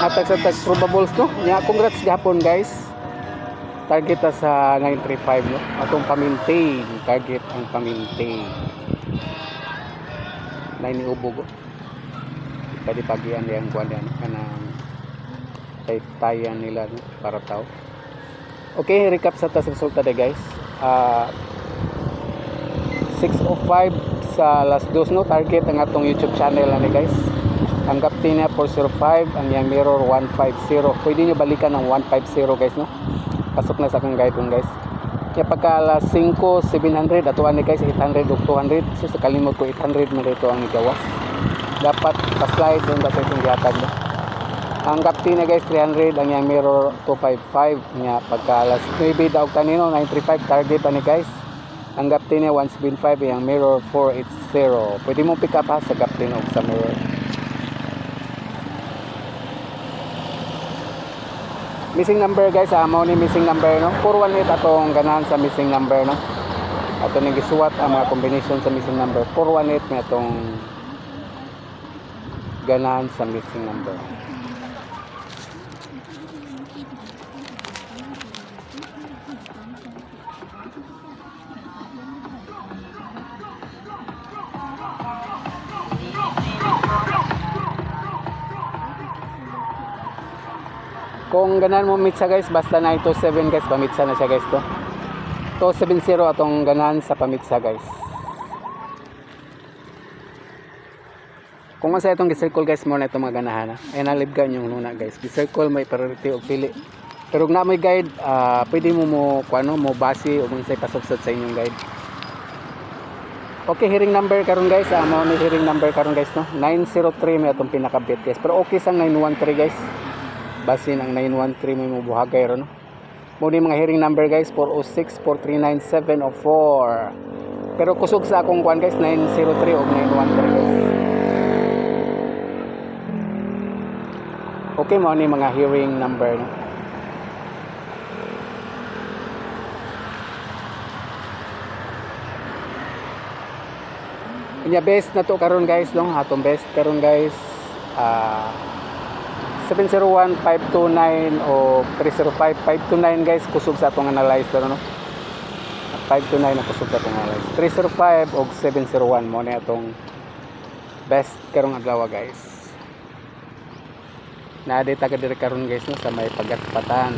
hatag sa tag probables no. Nya congrats gahapon guys. Target ta sa 935 no. Atong pa-maintain, target ang pa-maintain. 9 ubog. Pwede pagian yang kuan yan kanang tayan nila no, para tao. Okay, recap sa tas resulta de guys. 605 sa last dos no, target ang atong YouTube channel ani guys. Ang gapti niya 405, ang yang mirror 150. Pwede nyo balikan ng 150 guys no. Pasok na sa akong guide guys. Kaya pagka alas 5, 700 atuan ni guys 800 ug 200. So sa kalimot ko 800 man dito ang igawas. Dapat pa-slide doon sa itong gihatag no. Ang gapti na guys 300, ang yang mirror 255 nya pagka alas 9 daw kanino 935 target pa ni guys. Ang gapti niya 175, yung mirror 480. Pwede mo pick up ha sa gapti no sa mirror. Missing number guys, amo ni missing number no. 418 atong ganahan sa missing number no. Ato ning gisuwat ang mga combination sa missing number. 418 nga atong ganahan sa missing number. Kung ganahan mo mitsa guys, basta 927 guys, pamitsa na siya guys to. 270 atong ganahan sa pamitsa guys. Kung sa itong gi-circle guys mo na itong mga ganahan ha. Ay nalibgan yung nuna guys. Gi-circle may priority o pili. Pero kung na may guide, pwede mo kuano mo base o unsay pasubsot sa inyong guide. Okay, hearing number karon guys. Mo ni hearing number karon guys no. 903 may atong pinaka-bet guys. Pero okay sang 913 guys. Basin ang 913 may mubuhagay ron no. Muna mga hearing number guys 406, 4397 o 4. Pero kusog sa akong kuan guys 903 o 913 guys. Okay mo ni mga hearing number no. Inya best na to karon guys no. Atong best karon guys 701, 529 o 305, 529 guys kusog sa atong analyze pero no. 529 na kusog sa atong analyze. 305 o 701 mo na atong best karong adlaw guys. Na data ka dire karon guys no sa may Pagatpatan.